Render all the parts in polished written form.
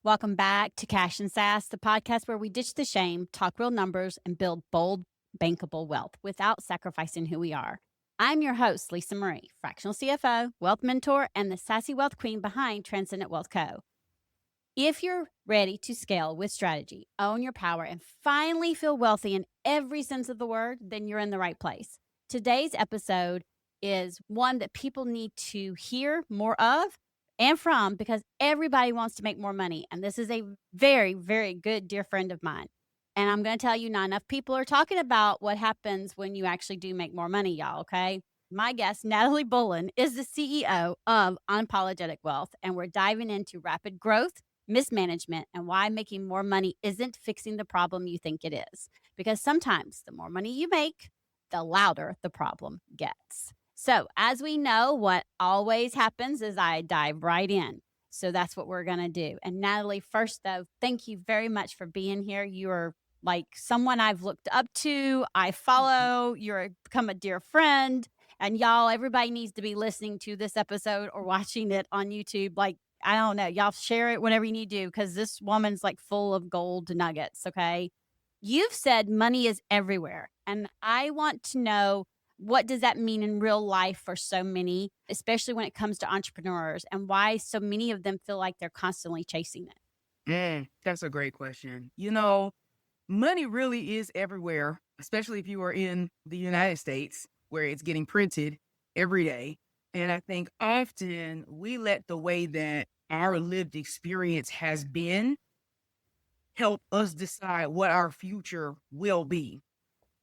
Welcome back to Cash and Sass, the podcast where we ditch the shame, talk real numbers, and build bold, bankable wealth without sacrificing who we are. I'm your host, Lisa Marie, fractional CFO, wealth mentor, and the sassy wealth queen behind Transcendent Wealth Co. If you're ready to scale with strategy, own your power, and finally feel wealthy in every sense of the word, then you're in the right place. Today's episode is one that people need to hear more of and from because everybody wants to make more money. And this is a very, very good dear friend of mine. And I'm going to tell you, not enough people are talking about what happens when you actually do make more money, y'all, okay? My guest, Natalie Bullen, is the CEO of Unapologetic Wealth, and we're diving into rapid growth, mismanagement, and why making more money isn't fixing the problem you think it is. Because sometimes the more money you make, the louder the problem gets. So, as we know, what always happens is I dive right in. So that's what we're going to do. And Natalie, first though, thank you very much for being here. You are like someone I've looked up to. I follow. You're become a dear friend. And y'all, everybody needs to be listening to this episode or watching it on YouTube. Like, I don't know. Y'all share it whenever you need to because this woman's like full of gold nuggets. Okay. You've said money is everywhere. And I want to know, what does that mean in real life for so many, especially when it comes to entrepreneurs, and why so many of them feel like they're constantly chasing it? That's a great question. Money really is everywhere, especially if you are in the United States where it's getting printed every day. And I think often we let the way that our lived experience has been help us decide what our future will be.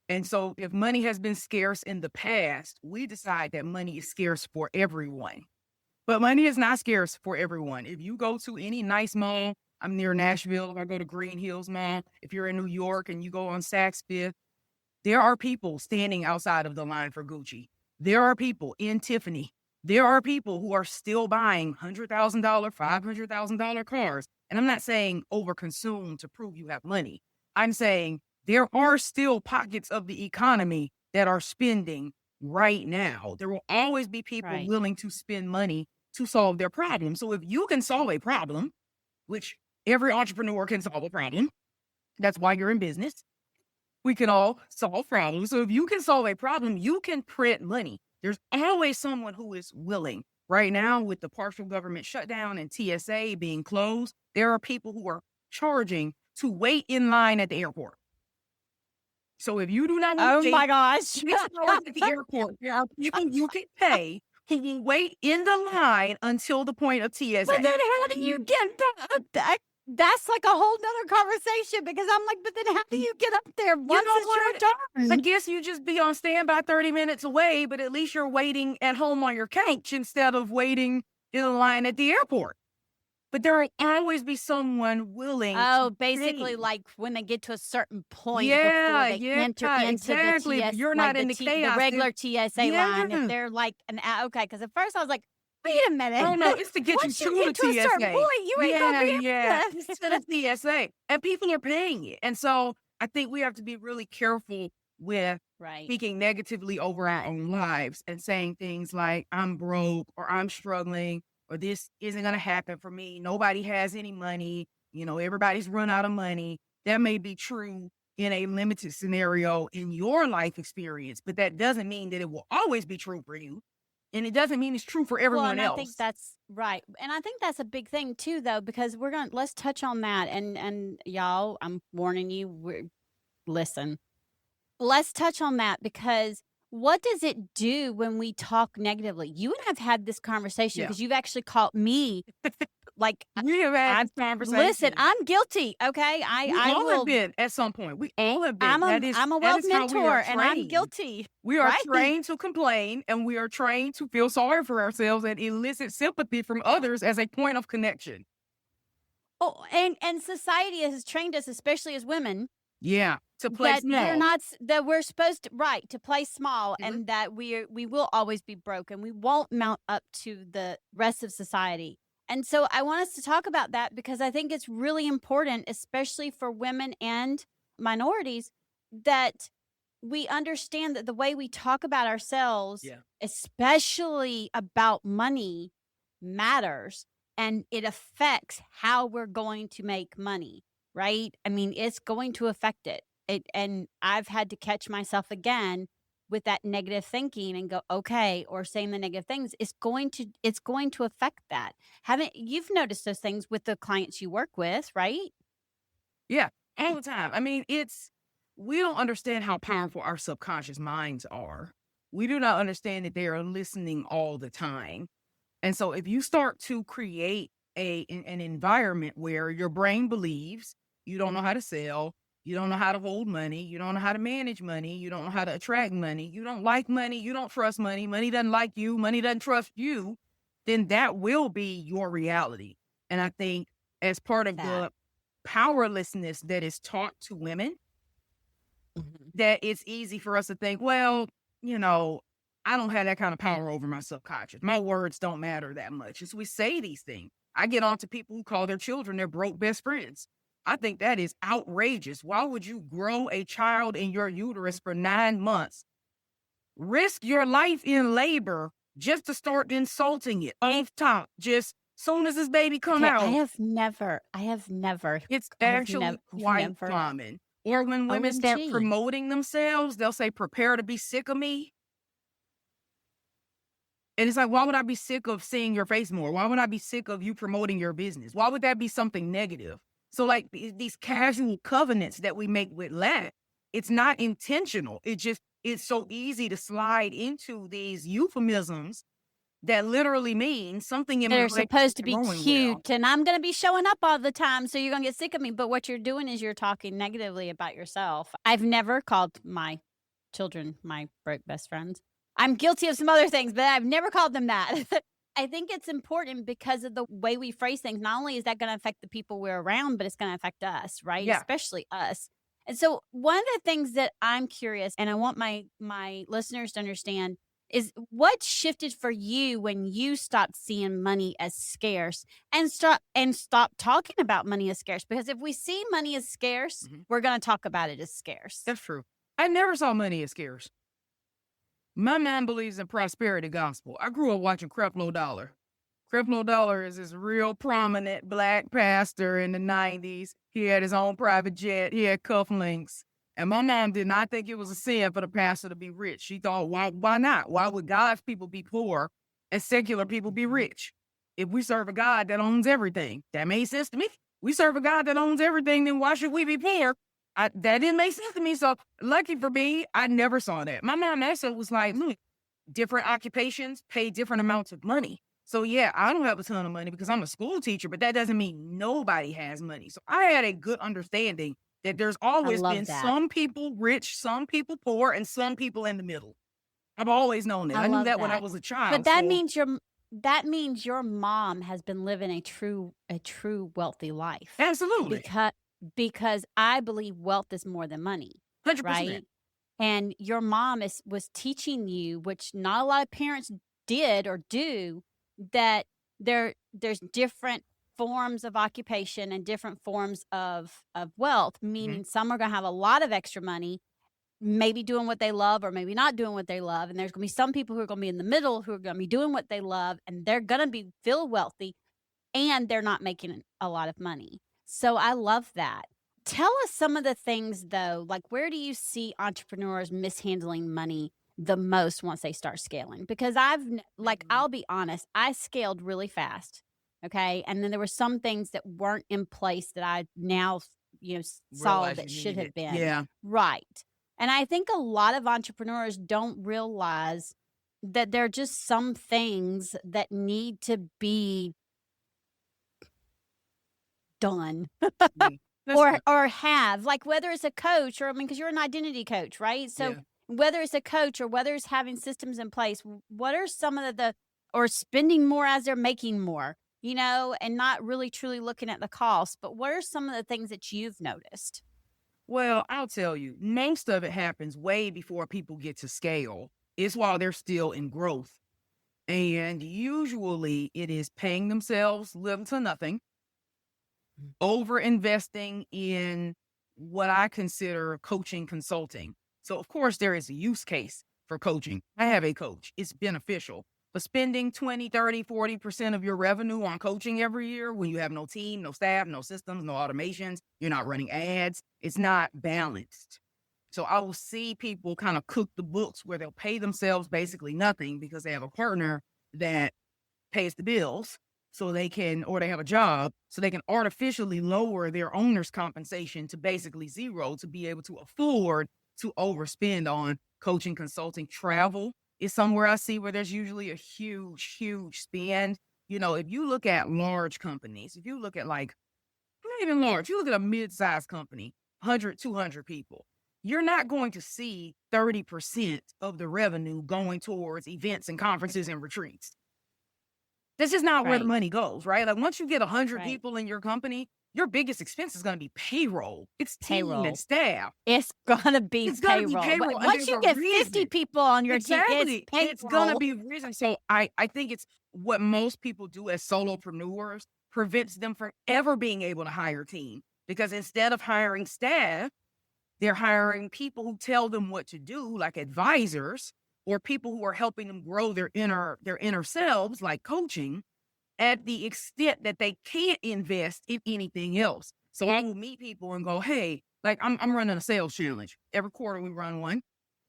And so if money has been scarce in the past, we decide that money is scarce for everyone. But money is not scarce for everyone. If you go to any nice mall, I'm near Nashville, if I go to Green Hills Mall, if you're in New York and you go on Saks Fifth, there are people standing outside of the line for Gucci. There are people in Tiffany. There are people who are still buying $100,000, $500,000 cars. And I'm not saying overconsume to prove you have money. I'm saying there are still pockets of the economy that are spending right now. There will always be people Right. willing to spend money to solve their problem. So if you can solve a problem, which every entrepreneur can solve a problem, that's why you're in business. We can all solve problems. So if you can solve a problem, you can print money. There's always someone who is willing. Right now, with the partial government shutdown and TSA being closed, there are people who are charging to wait in line at the airport. So if you do not want Oh to my wait gosh. 6 hours at the airport, there are people you can pay who will wait in the line until the point of But TSA. then how do you get back? That's like a whole nother conversation because I'm like, but then how do you get up there once know it's your what? I turn? guess you just be on standby 30 minutes away, but at least you're waiting at home on your couch instead of waiting in a line at the airport. But there will always be someone willing Oh, to basically, pay. like when they get to a certain point before Yeah, they enter into the exactly. But TS, you're like not in the the chaos. regular TSA line, if Yeah. they're like okay, because at first I was like, wait a minute, Oh no, it's to get you once you to the get to a certain TSA. point, you ain't gonna Yeah, be yeah. able It's to to. the TSA. And people are paying it. And so I think we have to be really careful with Right. speaking negatively over our own lives and saying things like, I'm broke or I'm struggling or this isn't gonna happen for me. Nobody has any money. Everybody's run out of money. That may be true in a limited scenario in your life experience, but that doesn't mean that it will always be true for you. And it doesn't mean it's true for Well, everyone and I think else. that's right. And I think that's a big thing too, though, because let's touch on that. And y'all, I'm warning you, listen, let's touch on that because what does it do when we talk negatively? You and I've had this conversation Yeah. because you've actually caught me like, We have had I this listen, conversation. I'm guilty. Okay. We I all have will, been at some point. We all have been. That is I'm a that wealth is how we are mentor and I'm trained. guilty. We are Right. trained to complain and we are trained to feel sorry for ourselves and elicit sympathy from others as a point of connection. Oh, and society has trained us, especially as women, Yeah. To play that small. that we're supposed to, right, to play small, Mhm. and that we will always be broke and we won't mount up to the rest of society. And so I want us to talk about that because I think it's really important, especially for women and minorities, that we understand that the way we talk about ourselves, Yeah. especially about money, matters. and it affects how we're going to make money, right? I mean, it's going to affect it. And I've had to catch myself again with that negative thinking and go, okay, or saying the negative things, it's going to affect that. Haven't you've noticed those things with the clients you work with, right? Yeah, all the time. I mean, we don't understand how powerful our subconscious minds are. We do not understand that they are listening all the time. And so if you start to create an environment where your brain believes you don't know how to sell, you don't know how to hold money, you don't know how to manage money, you don't know how to attract money, you don't like money, you don't trust money, money doesn't like you, money doesn't trust you, then that will be your reality. And I think as part of That. the powerlessness that is taught to women, Mhm. that it's easy for us to think, well, you know, I don't have that kind of power over my subconscious. My words don't matter that much. As we say these things, I get on to people who call their children their broke best friends. I think that is outrageous. Why would you grow a child in your uterus for 9 months, risk your life in labor just to start insulting it off top, just soon as this baby come Okay, out? I have never, It's I have actually quite never, common. Or when women start OMG. promoting themselves, they'll say, prepare to be sick of me. And it's like, why would I be sick of seeing your face more? Why would I be sick of you promoting your business? Why would that be something negative? So, like these casual covenants that we make with lack, it's not intentional. It's so easy to slide into these euphemisms that literally mean something in That my are life is supposed to not be going well. cute, and I'm gonna be showing up all the time, so you're gonna get sick of me, but what you're doing is you're talking negatively about yourself. I've never called my children my broke best friends. I'm guilty of some other things, but I've never called them that. I think it's important because of the way we phrase things. Not only is that gonna affect the people we're around, but it's gonna affect us, right? Yeah. Especially us. And so one of the things that I'm curious, and I want my listeners to understand is what shifted for you when you stopped seeing money as scarce and stop talking about money as scarce? Because if we see money as scarce, Mhm. we're going to talk about it as scarce. That's true. I never saw money as scarce. My man believes in prosperity gospel. I grew up watching Creflo Dollar. Creflo Dollar is this real prominent black pastor in the 90s. He had his own private jet. He had cufflinks. And my mom did not think it was a sin for the pastor to be rich. She thought, why not? Why would God's people be poor and secular people be rich? If we serve a God that owns everything, that made sense to me. We serve a God that owns everything, then why should we be poor? That didn't make sense to me. So lucky for me, I never saw that. My mom actually was like, look, different occupations pay different amounts of money. So yeah, I don't have a ton of money because I'm a school teacher, but that doesn't mean nobody has money. So I had a good understanding that there's I always love been that. some people rich, some people poor, and some people in the middle. I've always known that. I I knew love that when I that. was a But child. that So means your mom has been living a true wealthy life absolutely, because I believe wealth is more than money, 100%. right? And your mom was teaching you, which not a lot of parents did or do, that there's different forms of occupation and different forms of wealth, Mhm. meaning some are going to have a lot of extra money, maybe doing what they love or maybe not doing what they love, and there's going to be some people who are going to be in the middle who are going to be doing what they love, and they're going to be feel wealthy, and they're not making a lot of money. So I love that. Tell us some of the things though, like where do you see entrepreneurs mishandling money the most once they start scaling? Because Mhm. I'll be honest, I scaled really fast. Okay. And then there were some things that weren't in place that I now, saw Realize that you should need it. have been. Yeah. Right. And I think a lot of entrepreneurs don't realize that there are just some things that need to be done Mm. That's or good. have, like, whether it's a coach or I mean, because you're an identity coach, right? So Yeah. whether it's a coach or whether it's having systems in place, what are some of the or spending more as they're making more, and not really truly looking at the cost, but what are some of the things that you've noticed? Well, I'll tell you, most of it happens way before people get to scale. It's while they're still in growth. And usually it is paying themselves little to nothing, Mm. over investing in what I consider coaching consulting. So, of course, there is a use case for coaching. I have a coach, it's beneficial. But spending 20, 30, 40% of your revenue on coaching every year when you have no team, no staff, no systems, no automations, you're not running ads, it's not balanced. So I will see people kind of cook the books where they'll pay themselves basically nothing because they have a partner that pays the bills so they can, or they have a job, so they can artificially lower their owner's compensation to basically zero to be able to afford to overspend on coaching, consulting. Travel is somewhere I see where there's usually a huge, huge spend. If you look at large companies, if you look at like, not even large, you look at a mid-sized company, 100, 200 people, you're not going to see 30% of the revenue going towards events and conferences and retreats. That's just not where the money goes, right? Like once you get 100 people in your company, your biggest expense is going to be payroll. It's team and staff. It's going to be payroll. Once you get 50 people on your team, it's going to be reason. So I think it's what most people do as solopreneurs prevents them from ever being able to hire a team. Because instead of hiring staff, they're hiring people who tell them what to do, like advisors, or people who are helping them grow their inner selves, like coaching, at the extent that they can't invest in anything else. So I will meet people and go, hey, like I'm running a sales challenge. Every quarter we run one.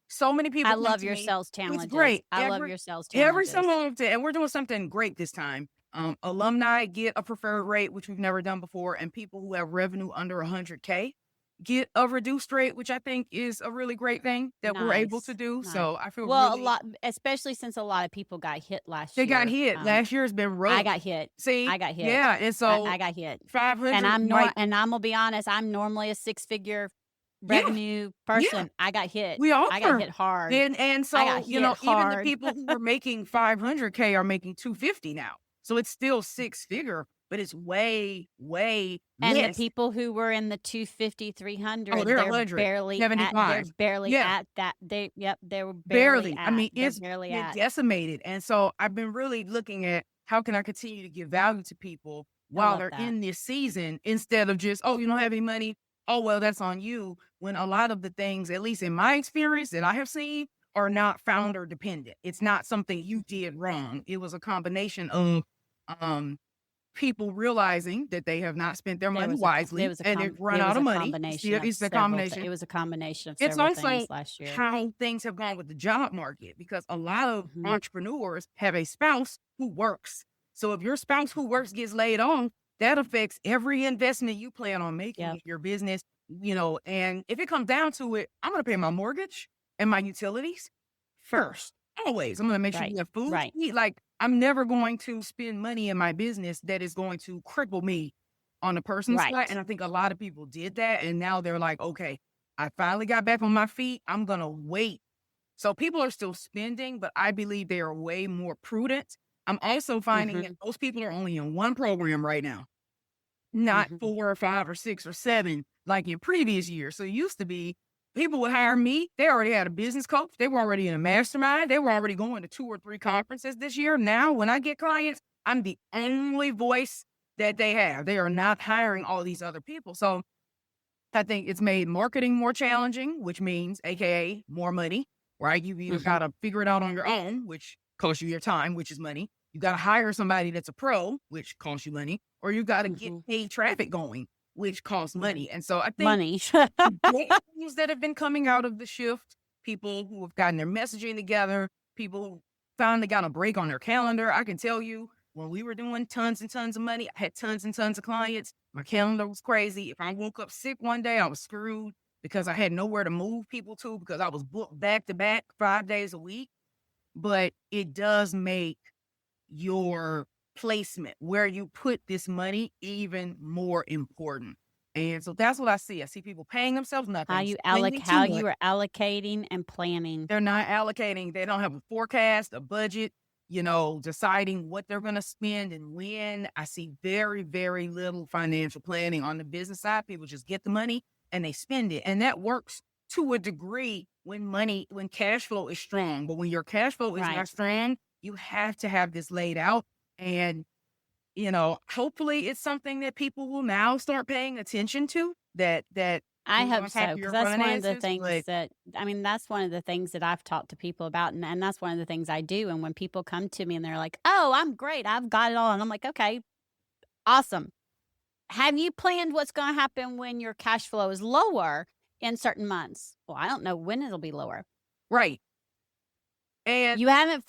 So many people. I love your sales challenges. It's great. I love your sales challenges. Every so often, and we're doing something great this time. Alumni get a preferred rate, which we've never done before, and people who have revenue under 100K get a reduced rate, which I think is a really great thing that we're able to do. Nice. So I feel a lot, especially since a lot of people got hit last year. They got hit. Last year has been rough. I got hit. See, I got hit. Yeah, and so I got hit. 500. And I'm gonna be honest. I'm normally a 6-figure revenue person. Yeah. I got hit. We all I got hit hard. And so even the people who were making 500K are making 250 now. So it's still 6-figure. But it's way, way and less. The people who were in the 250, 300, they're barely 75. They're barely at that. They were barely at. I mean, it's been decimated. And so I've been really looking at how can I continue to give value to people while they're in this season instead of just, you don't have any money. Oh, well, that's on you. When a lot of the things, at least in my experience that I have seen, are not founder dependent. It's not something you did wrong. It was a combination of, people realizing that they have not spent their money wisely and they've run out of money. It's a combination. It was a combination of several things last year. How things have gone with the job market, because a lot of entrepreneurs have a spouse who works. So if your spouse who works gets laid off, that affects every investment you plan on making in your business, and if it comes down to it, I'm going to pay my mortgage and my utilities first. Always. I'm going to make sure you have food to eat. Like, I'm never going to spend money in my business that is going to cripple me on the personal side. And I think a lot of people did that. And now they're like, okay, I finally got back on my feet. I'm going to wait. So people are still spending, but I believe they are way more prudent. I'm also finding that most people are only in one program right now, not 4 or 5 or 6 or 7 like in previous years. So it used to be people would hire me. They already had a business coach. They were already in a mastermind. They were already going to 2 or 3 conferences this year. Now, when I get clients, I'm the only voice that they have. They are not hiring all these other people. So I think it's made marketing more challenging, which means, AKA, more money, right? You've either got to figure it out on your own, which costs you your time, which is money. You got to hire somebody that's a pro, which costs you money, or you got to get paid traffic going, which costs money. And so I think things that have been coming out of the shift, people who have gotten their messaging together, people who finally got a break on their calendar. I can tell you, when we were doing tons and tons of money, I had tons and tons of clients. My calendar was crazy. If I woke up sick one day, I was screwed because I had nowhere to move people to because I was booked back to back 5 days a week. But it does make your placement, where you put this money, even more important. And so that's what I see. I see people paying themselves nothing. How you are allocating and planning. They're not allocating. They don't have a forecast, a budget, deciding what they're going to spend and when. I see very, very little financial planning on the business side. People just get the money and they spend it. And that works to a degree when cash flow is strong. But when your cash flow is not strong, you have to have this laid out. And, hopefully it's something that people will now start paying attention to, that I who's hope on top so, of because your that's one of the finances. things But that I mean, that's one of the things that I've talked to people about, and that's one of the things I do. And when people come to me and they're like, "Oh, I'm great, I've got it all," and I'm like, "Okay, awesome. Have you planned what's going to happen when your cash flow is lower in certain months?" Well, I don't know when it'll be lower. right. And You haven't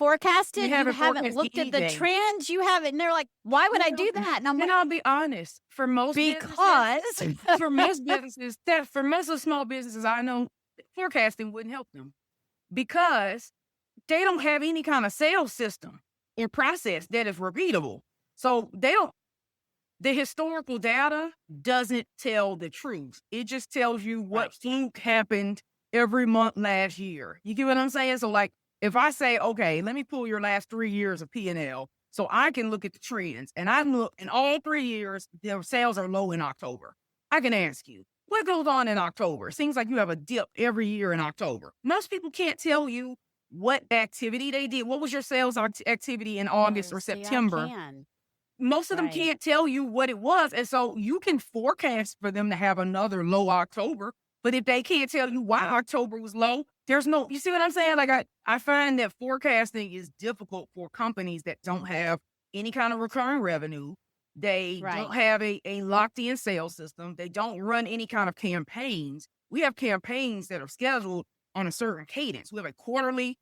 you forecasted, you haven't haven't forecasted looked at the anything. trends, you haven't, and they're like, "Why would I Well, do that?" And I'm and like, I'll be honest, for most businesses, "Because." for most of small businesses, I know forecasting wouldn't help them because they don't have any kind of sales system or process that is repeatable. So they don't, the historical data doesn't tell the truth. It just tells you what Right. fluke happened every month last year. You get what I'm saying? So like if I say, okay, let me pull your last 3 years of P&L so I can look at the trends, and I look in all 3 years, their sales are low in October. I can ask you, what goes on in October? It seems like you have a dip every year in October. Most people can't tell you what activity they did. What was your sales activity in August Oh, or see, I September? can. Most of them Right. can't tell you what it was. And so you can forecast for them to have another low October. But if they can't tell you why October was low, there's no, you see what I'm saying? Like I find that forecasting is difficult for companies that don't have any kind of recurring revenue. They Right. don't have a locked in sales system. They don't run any kind of campaigns. We have campaigns that are scheduled on a certain cadence. We have a quarterly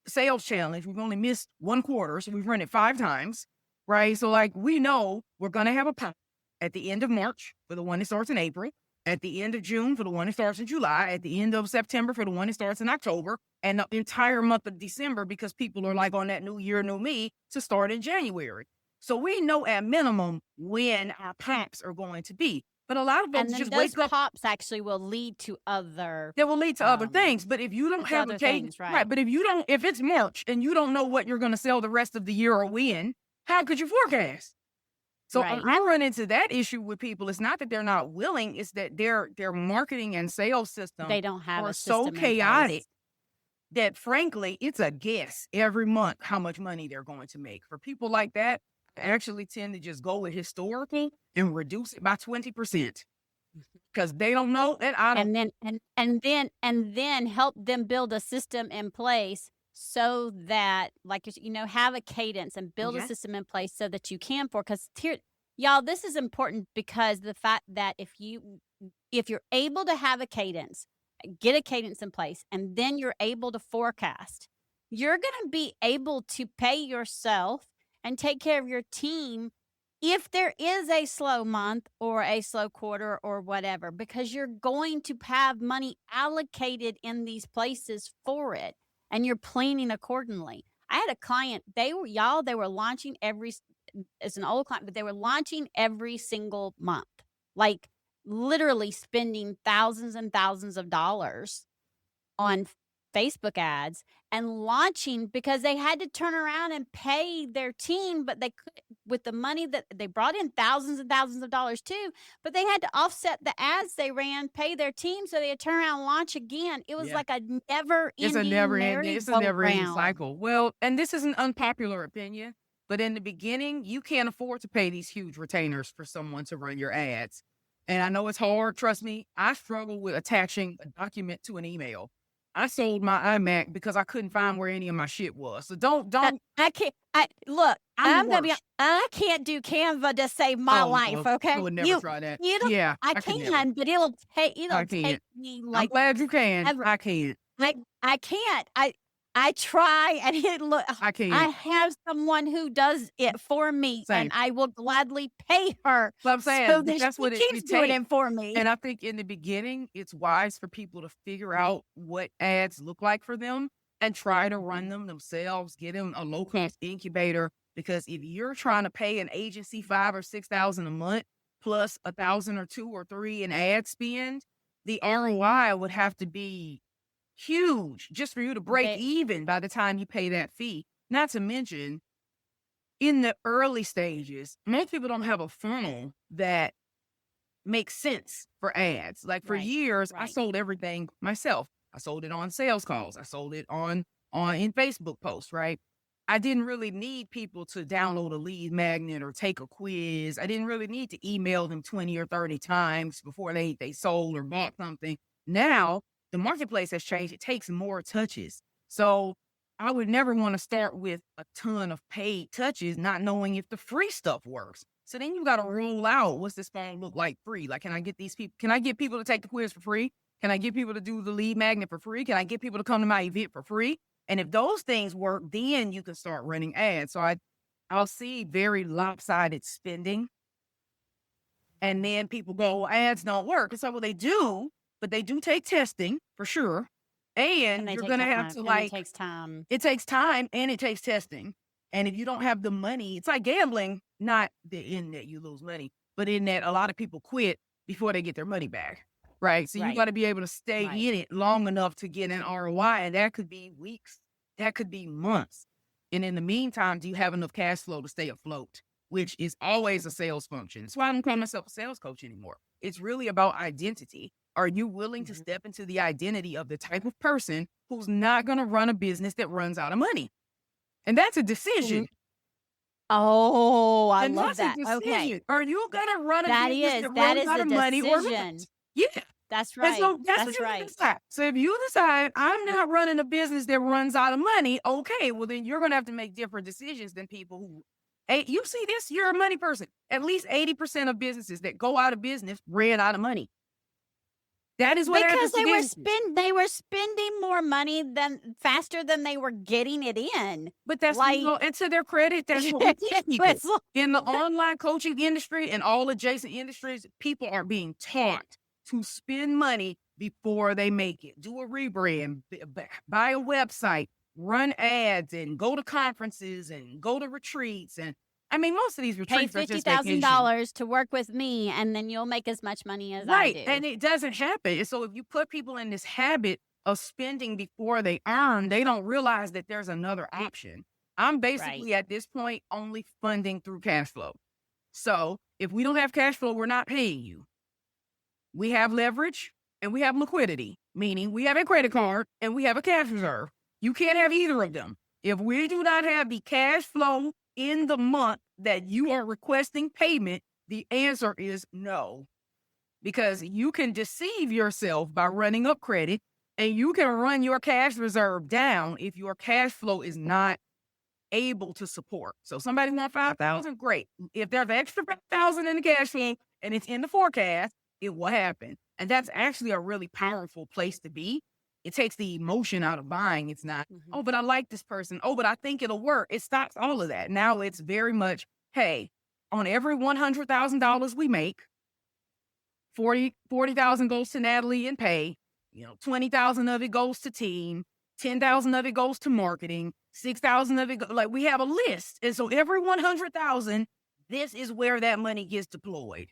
sales challenge. We've only missed one quarter, so we've run it 5 times, right? So like we know we're gonna have a pop at the end of March for the one that starts in April, at the end of June for the one that starts in July, at the end of September for the one that starts in October, and the entire month of December because people are like on that new year, new me to start in January. So we know at minimum when our pops are going to be. But a lot of And folks then just those wake up, pops actually will lead to other, that will lead to other things. But if you don't to have a other cadence, things, right? right. But if you don't, if it's March and you don't know what you're going to sell the rest of the year or when, how could you forecast? So Right. I run into that issue with people. It's not that they're not willing; it's that their marketing and sales system They don't have are a so system in chaotic place. that, frankly, it's a guess every month how much money they're going to make. For people like that, I actually tend to just go with historical and reduce it by 20% because they don't know that I don't. And then and then help them build a system in place so that, like, have a cadence and build a Yeah, system in place so that you can because here, y'all, this is important because the fact that if you're able to have a cadence, get a cadence in place, and then you're able to forecast, you're going to be able to pay yourself and take care of your team if there is a slow month or a slow quarter or whatever, because you're going to have money allocated in these places for it and you're planning accordingly. I had a client, they were launching it's an old client, but they were launching every single month, like literally spending thousands and thousands of dollars on Facebook ads and launching because they had to turn around and pay their team, but they could with the money that they brought in thousands and thousands of dollars too, but they had to offset the ads they ran, pay their team, so they had to turn around and launch again. It was yeah. like a never ending It's a never ending merry-go-round. cycle. Well, and this is an unpopular opinion, but in the beginning, you can't afford to pay these huge retainers for someone to run your ads. And I know it's hard. Trust me, I struggle with attaching a document to an email. I sold my iMac because I couldn't find where any of my shit was. So don't. I can't. I look. I'm the I'm gonna be. worst. I can't do Canva to save my Oh life. no, I Okay, would never try that. you don't. Yeah, I I could never. can, but it'll take. I It'll take can't. me I'm like glad you can. ever. I can't. I can't. I try and it look. I I can't. have someone who does it for me, and Same. I will gladly pay her But I'm so saying that that's she what keeps it doing takes. it for me. And I think in the beginning, it's wise for people to figure out what ads look like for them and try to run them themselves, get them a low cost incubator. Because if you're trying to pay an agency 5 or 6,000 a month plus 1,000 or 2 or 3 in ad spend, the ROI would have to be huge just for you to break They, even by the time you pay that fee. Not to mention, in the early stages, most people don't have a funnel that makes sense for ads. Like for right, years, I right. sold everything myself. I sold it on sales calls. I sold it on in Facebook posts, right? I didn't really need people to download a lead magnet or take a quiz. I didn't really need to email them 20 or 30 times before they sold or bought something. Now, the marketplace has changed. It takes more touches. So I would never want to start with a ton of paid touches, not knowing if the free stuff works. So then you got to roll out, what's this phone look like free? Like, can I get these people? Can I get people to take the quiz for free? Can I get people to do the lead magnet for free? Can I get people to come to my event for free? And if those things work, then you can start running ads. So I'll see very lopsided spending. And then people go, well, ads don't work. It's like, well, they do, but they do take testing for sure. And you're going to have to it takes time. It takes time and it takes testing. And if you don't have the money, it's like gambling, not in that you lose money, but in that a lot of people quit before they get their money back. Right. So you got to be able to stay in it long enough to get an ROI. And that could be weeks. That could be months. And in the meantime, do you have enough cash flow to stay afloat, which is always a sales function. That's why I don't call myself a sales coach anymore. It's really about identity. Are you willing to step into the identity of the type of person who's not going to run a business that runs out of money? And that's a decision. Oh, I love that. Okay. Are you going to run a business that runs out of money or not? Yeah. That's right. And so that's what you decide. So if you decide, I'm not running a business that runs out of money, okay, well, then you're going to have to make different decisions than people who, hey, you see this, you're a money person. At least 80% of businesses that go out of business ran out of money. That is what because they were spending more money faster than they were getting it in. But that's like, and to their credit, that's what we teach people. In the online coaching industry and all adjacent industries, people are being taught to spend money before they make it. Do a rebrand, buy a website, run ads, and go to conferences and go to retreats. And I mean, most of these retreats are just $50,000 to work with me, and then you'll make as much money as I do. And it doesn't happen. So if you put people in this habit of spending before they earn, they don't realize that there's another option. I'm basically at this point only funding through cash flow. So if we don't have cash flow, we're not paying you. We have leverage and we have liquidity, meaning we have a credit card and we have a cash reserve. You can't have either of them. If we do not have the cash flow in the month that you are requesting payment, the answer is no. Because you can deceive yourself by running up credit and you can run your cash reserve down if your cash flow is not able to support. So somebody wants $5,000, great. If there's extra $5,000 in the cash flow and it's in the forecast, it will happen. And that's actually a really powerful place to be. It takes the emotion out of buying. It's not, oh, but I like this person. Oh, but I think it'll work. It stops all of that. Now it's very much, hey, on every $100,000 we make, 40,000 goes to Natalie and pay, 20,000 of it goes to team, 10,000 of it goes to marketing, 6,000 of it, like we have a list. And so every 100,000, this is where that money gets deployed.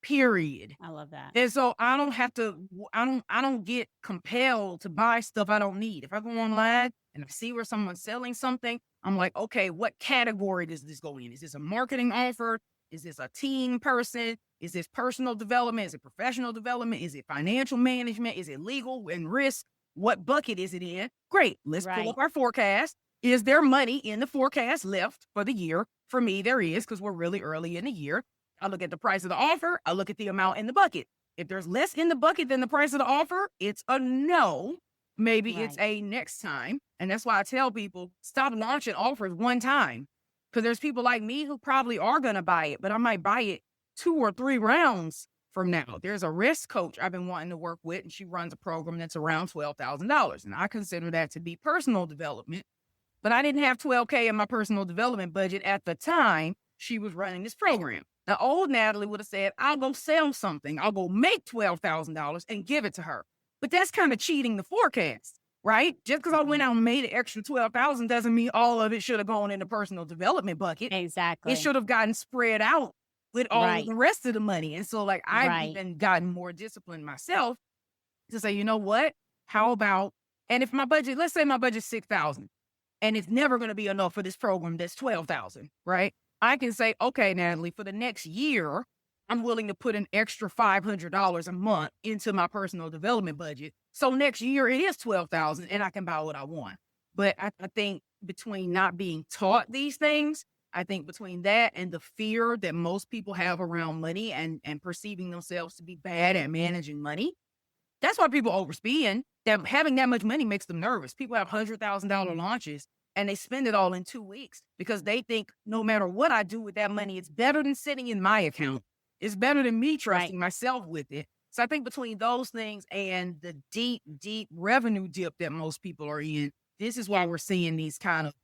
Period. I love that. And so I don't get compelled to buy stuff I don't need. If I go online and I see where someone's selling something, I'm like, okay, what category does this go in? Is this a marketing offer? Is this a team person? Is this personal development? Is it professional development? Is it financial management? Is it legal and risk? What bucket is it in? Great. Let's pull up our forecast. Is there money in the forecast left for the year? For me, there is, because we're really early in the year. I look at the price of the offer. I look at the amount in the bucket. If there's less in the bucket than the price of the offer, it's a no. Maybe it's a next time. And that's why I tell people, stop launching offers one time. Because there's people like me who probably are going to buy it, but I might buy it 2 or 3 rounds from now. There's a risk coach I've been wanting to work with, and she runs a program that's around $12,000. And I consider that to be personal development. But I didn't have $12K in my personal development budget at the time she was running this program. Now, old Natalie would have said, I'll go sell something. I'll go make $12,000 and give it to her. But that's kind of cheating the forecast, right? Just because I went out and made an extra $12,000 doesn't mean all of it should have gone in the personal development bucket. Exactly. It should have gotten spread out with all of the rest of the money. And so, like, I've even gotten more disciplined myself to say, you know what? How about, and if my budget, let's say my budget's $6,000 and it's never going to be enough for this program that's $12,000, right? I can say, okay, Natalie, for the next year, I'm willing to put an extra $500 a month into my personal development budget. So next year it is $12,000 and I can buy what I want. But I think between not being taught these things, I think between that and the fear that most people have around money and perceiving themselves to be bad at managing money, that's why people overspend. That having that much money makes them nervous. People have $100,000 launches and they spend it all in 2 weeks because they think no matter what I do with that money, it's better than sitting in my account. It's better than me trusting myself with it. So I think between those things and the deep, deep revenue dip that most people are in, this is why we're seeing these kind of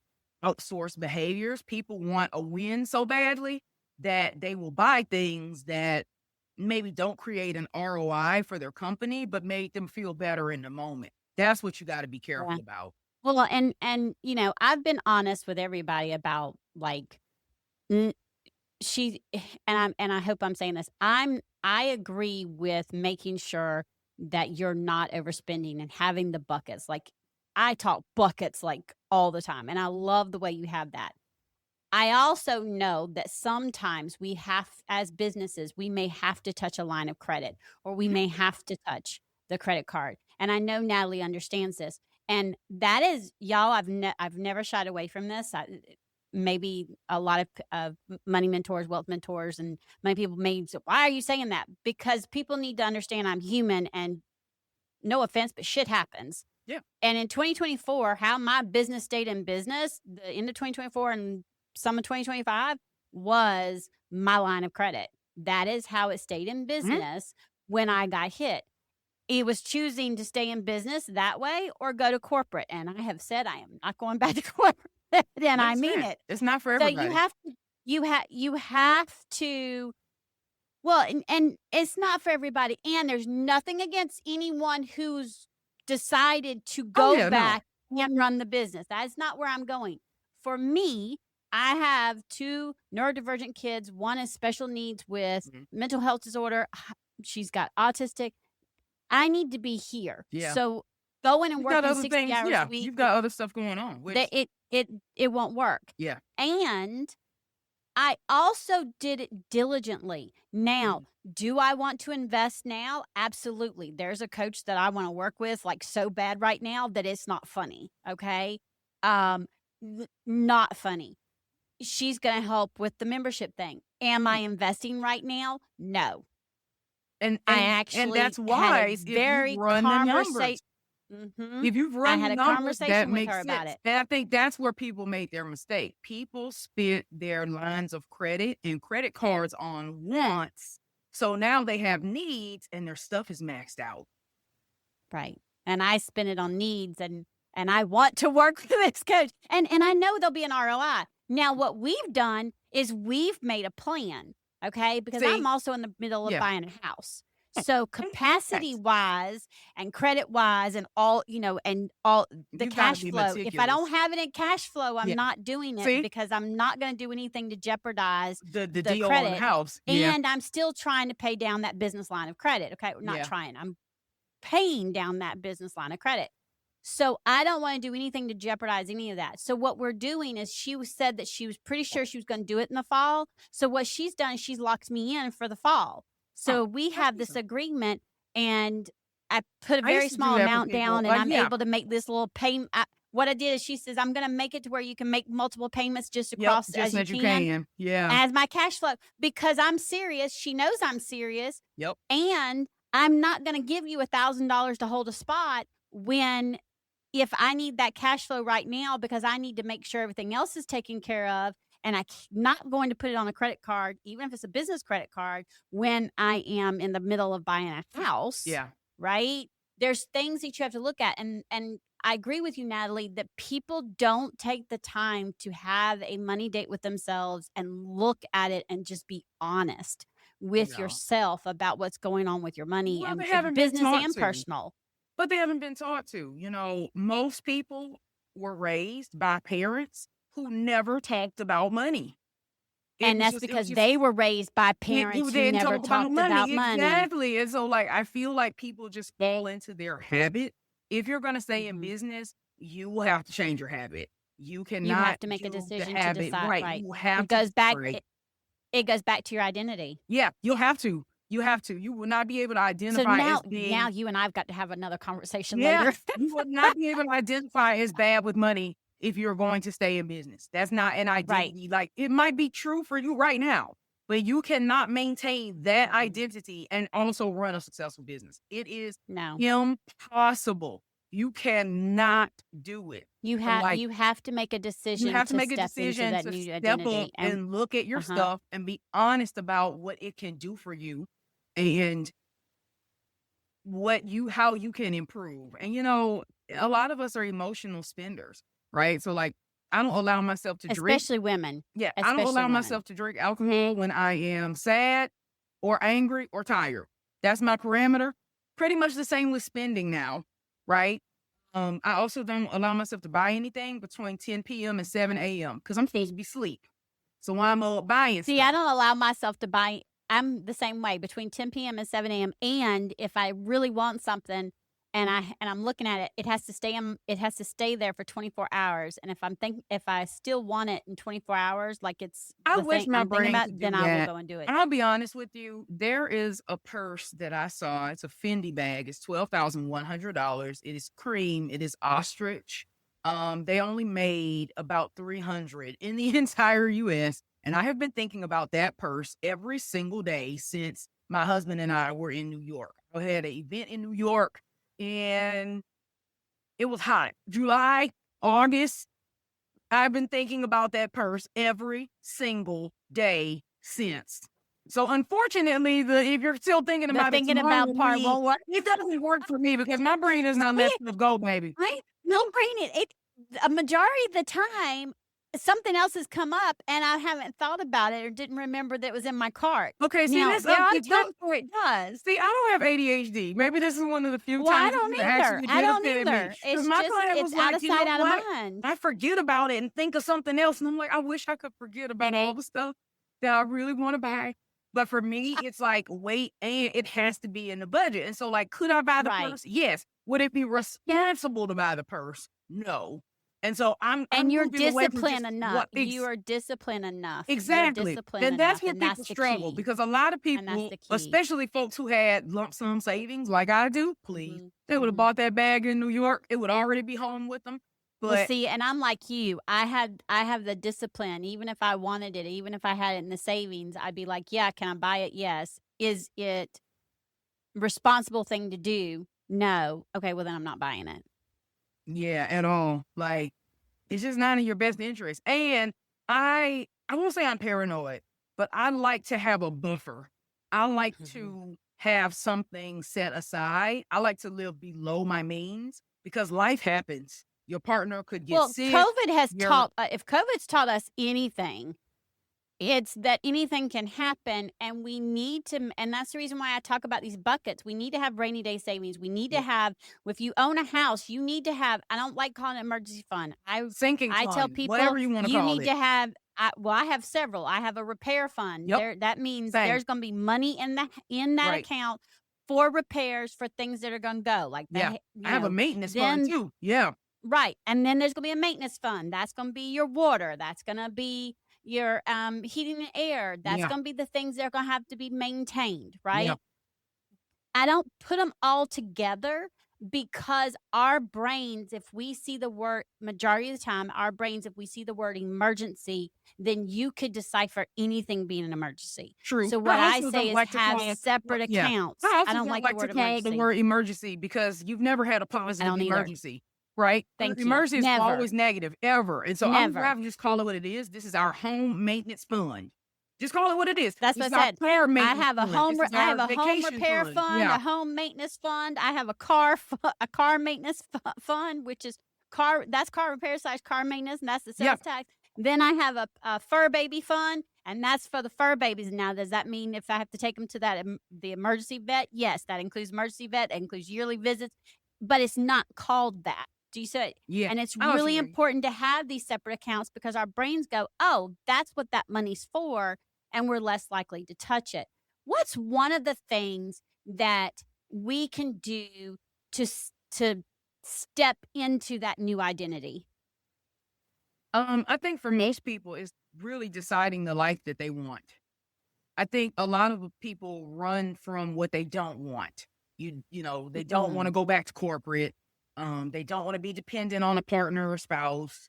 outsourced behaviors. People want a win so badly that they will buy things that maybe don't create an ROI for their company, but make them feel better in the moment. That's what you got to be careful about. Well, and I've been honest with everybody about like she and I hope I'm saying this. I agree with making sure that you're not overspending and having the buckets. Like I talk buckets like all the time, and I love the way you have that. I also know that sometimes we have, as businesses, we may have to touch a line of credit or we may have to touch the credit card. And I know Natalie understands this. And that is, y'all, I've never shied away from this. Maybe a lot of money mentors, wealth mentors, and many people may say, why are you saying that? Because people need to understand I'm human and no offense, but shit happens. Yeah. And in 2024, how my business stayed in business, the end of 2024 and some of 2025 was my line of credit. That is how it stayed in business when I got hit. It was choosing to stay in business that way or go to corporate. And I have said I am not going back to corporate. And I mean it. It's not for everybody. So you have to, well, and it's not for everybody. And there's nothing against anyone who's decided to go back and run the business. That is not where I'm going. For me, I have 2 neurodivergent kids. One is special needs with mental health disorder. She's got autistic. I need to be here. Yeah. So going and working 60 hours a week. You've got other stuff going on. It won't work. Yeah. And I also did it diligently. Now, do I want to invest now? Absolutely. There's a coach that I want to work with like so bad right now that it's not funny. Okay. Not funny. She's going to help with the membership thing. Am I investing right now? No. And I actually that's why very conversation. If you've run I had the a numbers, that conversation with makes her about sense. it. And I think that's where people made their mistake. People spent their lines of credit and credit cards on wants. So now they have needs and their stuff is maxed out. Right. And I spend it on needs and I want to work with this coach. And I know there'll be an ROI. Now, what we've done is we've made a plan, okay? Because I'm also in the middle of buying a house. So capacity wise and credit wise and all, and all the cash flow. If I don't have it in cash flow, I'm not doing it because I'm not going to do anything to jeopardize the deal credit on the house. And I'm still trying to pay down that business line of credit. Okay. Not trying. I'm paying down that business line of credit. So I don't want to do anything to jeopardize any of that. So what we're doing is she said that she was pretty sure she was going to do it in the fall. So what she's done is she's locked me in for the fall. So we have this agreement and I put a very small amount down and I'm able to make this little payment. What I did is she says, I'm going to make it to where you can make multiple payments just across as you can. Yeah. As my cash flow, because I'm serious. She knows I'm serious. Yep. And I'm not going to give you $1,000 to hold a spot if I need that cash flow right now because I need to make sure everything else is taken care of. And I'm not going to put it on a credit card, even if it's a business credit card, when I am in the middle of buying a house. Yeah. Right? There's things that you have to look at. And I agree with you, Natalie, that people don't take the time to have a money date with themselves and look at it and just be honest with yourself about what's going on with your money and business and personal. But they haven't been taught to. Most people were raised by parents who never talked about money. And that's because they were raised by parents who never talked about money. Exactly. And so I feel like people just fall into their habit. If you're going to stay in business, you will have to change your habit. You cannot. You have to make a decision to decide. Right. You have it goes back. It goes back to your identity. Yeah, you'll have to. You have to. You will not be able to identify as being. Now you and I've got to have another conversation later. You will not be able to identify as bad with money if you're going to stay in business. That's not an identity. Like, it might be true for you right now, but you cannot maintain that identity and also run a successful business. It is No. impossible. You cannot do it. You have to make a decision You have to make a step into decision that to new step identity. up and look at your stuff and be honest about what it can do for you and how you can improve. And, a lot of us are emotional spenders, right? So, like, I don't allow myself to drink. Especially women. Yeah, I don't allow myself to drink alcohol when I am sad or angry or tired. That's my parameter. Pretty much the same with spending now, right? I also don't allow myself to buy anything between 10 p.m. and 7 a.m. because I'm supposed to be asleep. So I'm buying See, stuff. I don't allow myself to buy. I'm the same way between 10 p.m. and 7 a.m. And if I really want something and I'm looking at it, it has to stay there for 24 hours. And if I still want it in 24 hours, like I wish my brain could do then that. I will go and do it. I'll be honest with you. There is a purse that I saw. It's a Fendi bag. It's $12,100. It is cream. It is ostrich. They only made about 300 in the entire U.S. And I have been thinking about that purse every single day since my husband and I were in New York. I had an event in New York and it was hot. July, August. I've been thinking about that purse every single day since. So unfortunately, if you're still thinking about it, part one, it doesn't work for me because my brain is not letting it go, baby. No, brain it. A majority of the time, something else has come up and I haven't thought about it or didn't remember that it was in my cart. Okay, see, now, that's there are times where it does. See, I don't have ADHD. Maybe this is one of the few Well, times I don't it either. actually I don't benefited either. me. It's my just client was it's out like, of "You know sight, out what? of mind. I forget about it and think of something else." And I'm like, I wish I could forget about all the stuff that I really want to buy. But for me, it's like, wait, and it has to be in the budget. And so, like, could I buy the purse? Yes. Would it be responsible to buy the purse? No. And so and you're moving away from disciplined just enough. what You are disciplined enough. Exactly. And that's where people struggle key. because a lot of And that's people, the key. especially folks who had lump sum savings like I do, please, they would have Mhm. bought that bag in New York. It would already be home with them. Well, But see, and I'm like you. I have the discipline. Even if I wanted it, even if I had it in the savings, I'd be like, yeah, can I buy it? Yes. Is it responsible thing to do? No. Okay, well then I'm not buying it. yeah, at all. Like, it's just not in your best interest. And I won't say I'm paranoid, but I like to have a buffer. I like to have something set aside. I like to live below my means because life happens. Your partner could get sick. COVID has taught, if COVID's taught us anything, it's that anything can happen and we need to, and that's the reason why I talk about these buckets. We need to have rainy day savings. We need to have, if you own a house, you need to have, I don't like calling it emergency fund. Sinking fund, tell people, whatever you want to call it. You need to have, I have several. I have a repair fund. Yep. That means there's going to be money in that account for repairs for things that are going to go. Like that. I have a maintenance fund too. Yeah. Right. And then there's going to be a maintenance fund. That's going to be your water. That's going to be your heating and air. That's going to be the things that are going to have to be maintained, right? Yeah. I don't put them all together because our brains, if we see the word, majority of the time, our brains, if we see the word emergency, then you could decipher anything being an emergency. True. So what I say is have separate accounts. I don't like to call the word emergency because you've never had a positive emergency. Right? Emergency is always negative, ever. And so I'm rather just call it what it is. This is our home maintenance fund. Just call it what it is. That's what I said. I have a home repair fund, a home maintenance fund. I have a car maintenance fund, which is that's car repair / car maintenance, and that's the sales tax. Then I have a fur baby fund, and that's for the fur babies. Now, does that mean if I have to take them to the emergency vet? Yes, that includes emergency vet. That includes yearly visits, but it's not called that. Do you see it? Yeah. And it's really important to have these separate accounts because our brains go, oh, that's what that money's for, and we're less likely to touch it. What's one of the things that we can do to step into that new identity? I think for most people, it's really deciding the life that they want. I think a lot of people run from what they don't want. They don't want to go back to corporate. They don't want to be dependent on a partner or spouse.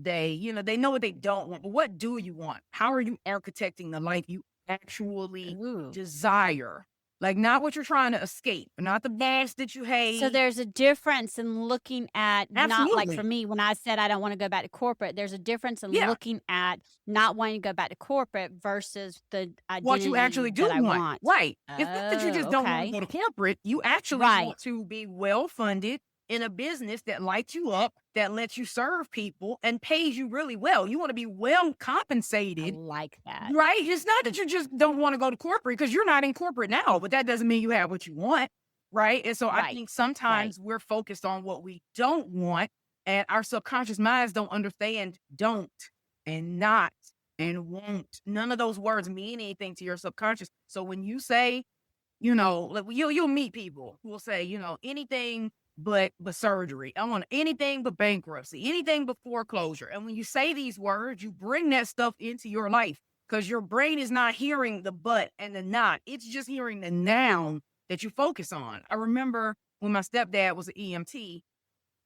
they know what they don't want, but what do you want? How are you architecting the life you actually Ooh. desire? Like, not what you're trying to escape, not the boss that you hate. So there's a difference in looking at, not like for Absolutely. me, when I said I don't want to go back to corporate, there's a difference in Yeah. looking at not wanting to go back to corporate versus the What you actually identity do that I want. want. Right. It's not that you just Oh, don't want to okay. go to corporate. You actually Right. want to be well funded in a business that lights you up, that lets you serve people and pays you really well. You want to be well I compensated. like that. Right? It's not that you just don't want to go to corporate, because you're not in corporate now, but that doesn't mean you have what you want. Right. And so I Right. think sometimes we're focused on what we don't want, and our subconscious minds don't understand don't and not and won't. None of those words mean anything to your subconscious. So when you say, like, you'll meet people who will say, anything but surgery. I want anything but bankruptcy, anything but foreclosure. And when you say these words, you bring that stuff into your life, because your brain is not hearing the but and the not. It's just hearing the noun that you focus on. I remember when my stepdad was an EMT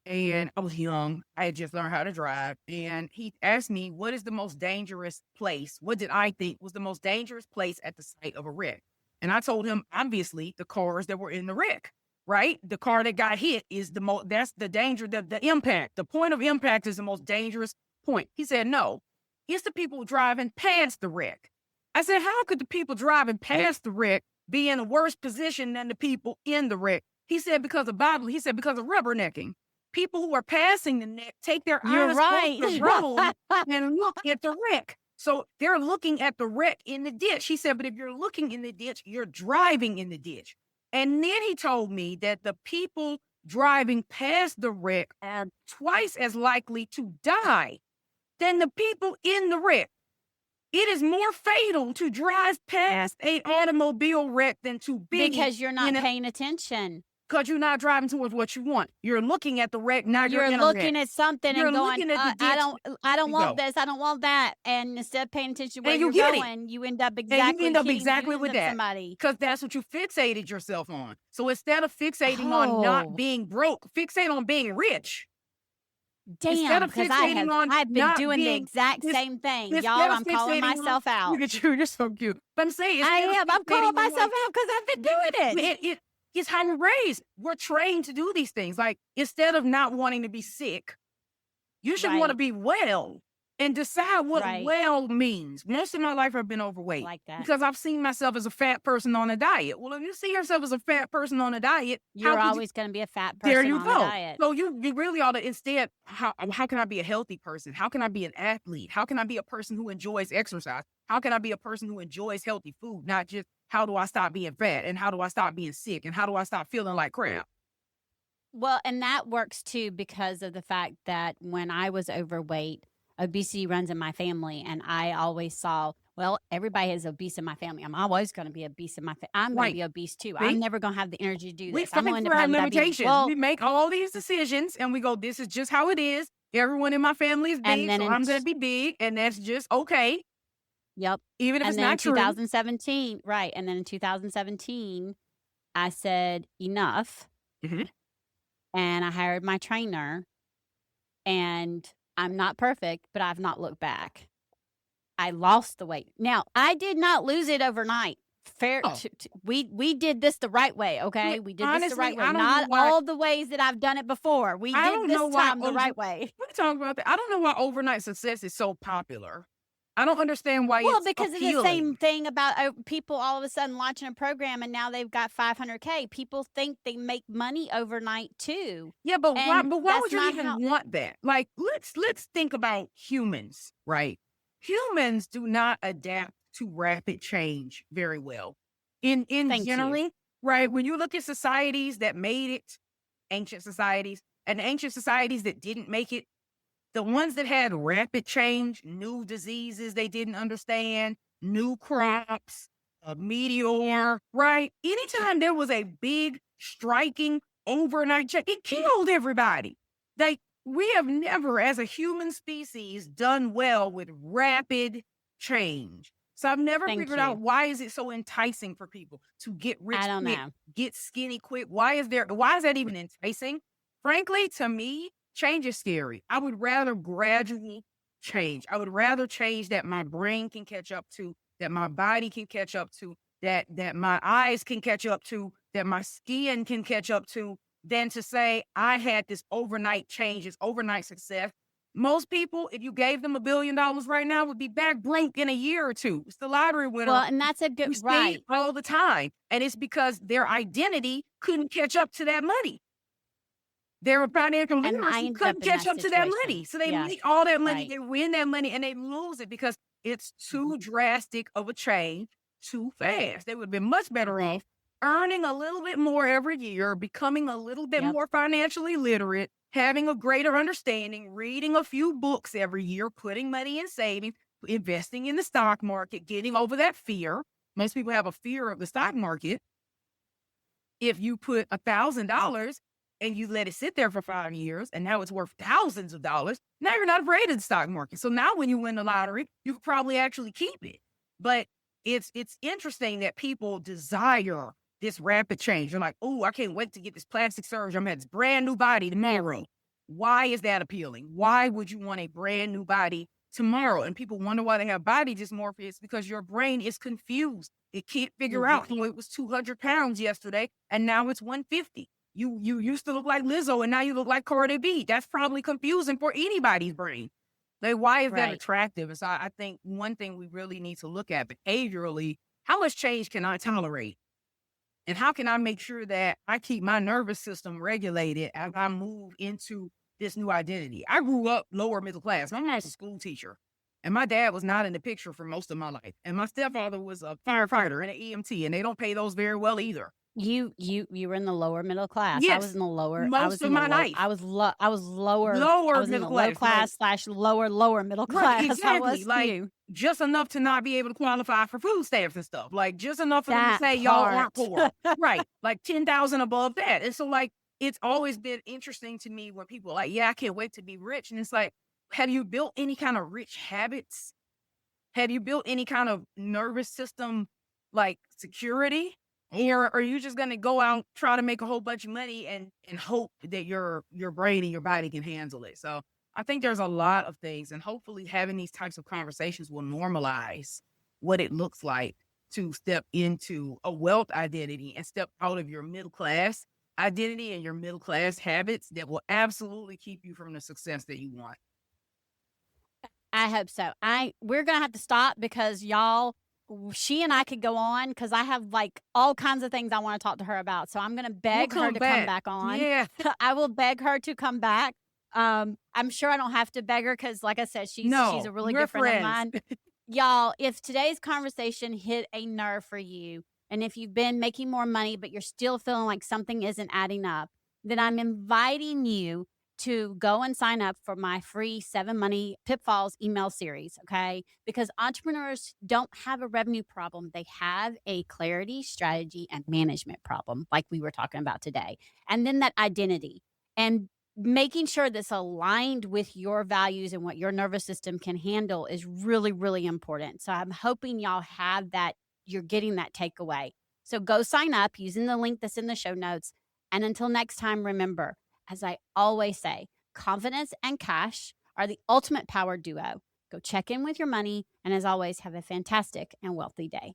and I was young. I had just learned how to drive. And he asked me, what is the most dangerous place? What did I think was the most dangerous place at the site of a wreck? And I told him, obviously, the cars that were in the wreck, right? The car that got hit is that's the danger, the impact. The point of impact is the most dangerous point. He said, no, it's the people driving past the wreck. I said, how could the people driving past the wreck be in a worse position than the people in the wreck? He said, because of Bible. He said, because of rubbernecking. People who are passing the neck take their You're eyes right. off the road and look at the wreck. So they're looking at the wreck in the ditch. He said, but if you're looking in the ditch, you're driving in the ditch. And then he told me that the people driving past the wreck are twice as likely to die than the people in the wreck. It is more fatal to drive past an automobile wreck than to be Because you're not paying attention. Because you're not driving towards what you want. You're looking at the wreck. Now you're in a looking wreck. at something You're and going, looking at the I ditch. don't want Go. this. I don't want that. And instead of paying attention to where And you you're get it. going, you end up And exactly you end up hitting exactly with that. somebody. Because that's what you fixated yourself on. So instead of fixating on not being broke, fixate on being rich. Damn, because I've been doing the exact same thing. Y'all, I'm calling myself out. Look at you. You're so cute. But I'm saying, I'm calling myself out because I've been doing it. It's how we're raised. We're trained to do these things. Like, instead of not wanting to be sick, you should want to be well and decide what well means. Most of my life I've been overweight. Like that. Because I've seen myself as a fat person on a diet. Well, if you see yourself as a fat person on a diet, you're always going to be a fat person on a diet. So you really ought to instead, how can I be a healthy person? How can I be an athlete? How can I be a person who enjoys exercise? How can I be a person who enjoys healthy food? Not just, how do I stop being fat? And how do I stop being sick? And how do I stop feeling like crap? Well, and that works too because of the fact that when I was overweight, obesity runs in my family. And I always saw, well, everybody is obese in my family. I'm always going to be obese in my family. I'm going to be obese too. I'm never going to have the energy to do this. I'm going to have limitations. We make all these decisions and we go, this is just how it is. Everyone in my family is big, so I'm going to be big. And that's just okay. Yep. Even if it's not true. 2017, right. And then in 2017, I said enough. Mm-hmm. And I hired my trainer. And I'm not perfect, but I've not looked back. I lost the weight. Now, I did not lose it overnight. We did this the right way, okay? We did this the right way. Not all the ways that I've done it before. We did this time the right way. We're talking about that. I don't know why overnight success is so popular. I don't understand why it's because appealing. It's the same thing about people all of a sudden launching a program and now they've got 500K. People think they make money overnight too. Yeah, but why would you even want that? Like, let's think about humans, right? Humans do not adapt to rapid change very well. In generally, right? When you look at societies that made it, ancient societies, and ancient societies that didn't make it, the ones that had rapid change, new diseases they didn't understand, new crops, a meteor, right? Anytime there was a big striking overnight change, it killed everybody. We have never, as a human species, done well with rapid change. So I've never figured out, why is it so enticing for people to get rich quick, get skinny quick? Why is that even enticing? Frankly, to me, change is scary. I would rather gradually change. I would rather change that my brain can catch up to, that my body can catch up to, that my eyes can catch up to, that my skin can catch up to, than to say I had this overnight change, this overnight success. Most people, if you gave them $1 billion right now, would be back broke in a year or two. It's the lottery winner. Well, and that's a We good, see right. it all the time. And it's because their identity couldn't catch up to that money. Their financial And I literacy ended couldn't up in catch that up to that situation. money. So they Yeah, make all that money, right. they win that money, and they lose it because it's too drastic of a change too fast. They would have been much better off earning a little bit more every year, becoming a little bit Yep. more financially literate, having a greater understanding, reading a few books every year, putting money in savings, investing in the stock market, getting over that fear. Most people have a fear of the stock market. If you put $1,000 and you let it sit there for 5 years and now it's worth thousands of dollars, now you're not afraid of the stock market. So now when you win the lottery, you could probably actually keep it. But it's interesting that people desire this rapid change. They're like, oh, I can't wait to get this plastic surgery. I'm gonna have this brand new body tomorrow. Why is that appealing? Why would you want a brand new body tomorrow? And people wonder why they have body dysmorphia. It's because your brain is confused. It can't figure out, oh, it was 200 pounds yesterday and now it's 150. You used to look like Lizzo and now you look like Cardi B. That's probably confusing for anybody's brain. Like, why is that Right. attractive? And so I think one thing we really need to look at behaviorally, how much change can I tolerate? And how can I make sure that I keep my nervous system regulated as I move into this new identity? I grew up lower middle class. My mom's a school teacher, and my dad was not in the picture for most of my life. And my stepfather was a firefighter and an EMT, and they don't pay those very well either. You were in the lower middle class. I was Yes, in the lower. I most was of in the my low. life. I was lower. I Lower was in middle the low class, class / lower middle right, class. I exactly. was Like, too. just enough to not be able to qualify for food stamps and stuff. Like, just enough for them to That say y'all aren't part. poor. Right. Like 10,000 above that. And so, like, it's always been interesting to me when people are like, yeah, I can't wait to be rich. And it's like, have you built any kind of rich habits? Have you built any kind of nervous system, like security? Or are you just gonna go out, try to make a whole bunch of money and hope that your brain and your body can handle it? So I think there's a lot of things, and hopefully having these types of conversations will normalize what it looks like to step into a wealth identity and step out of your middle class identity and your middle class habits that will absolutely keep you from the success that you want. I hope so. We're gonna have to stop because y'all, she and I could go on because I have like all kinds of things I want to talk to her about. So I'm gonna beg her come to come back. back on. Yeah. I will beg her to come back. I'm sure I don't have to beg her because, like I said, she's No, a really we're good friend of friends. mine. Y'all, if today's conversation hit a nerve for you, and if you've been making more money but you're still feeling like something isn't adding up, then I'm inviting you to go and sign up for my free 7 Money Pitfalls email series, okay? Because entrepreneurs don't have a revenue problem. They have a clarity, strategy, and management problem, like we were talking about today. And then that identity and making sure that's aligned with your values and what your nervous system can handle is really, really important. So I'm hoping y'all have that, you're getting that takeaway. So go sign up using the link that's in the show notes. And until next time, remember, as I always say, confidence and cash are the ultimate power duo. Go check in with your money. And as always, have a fantastic and wealthy day.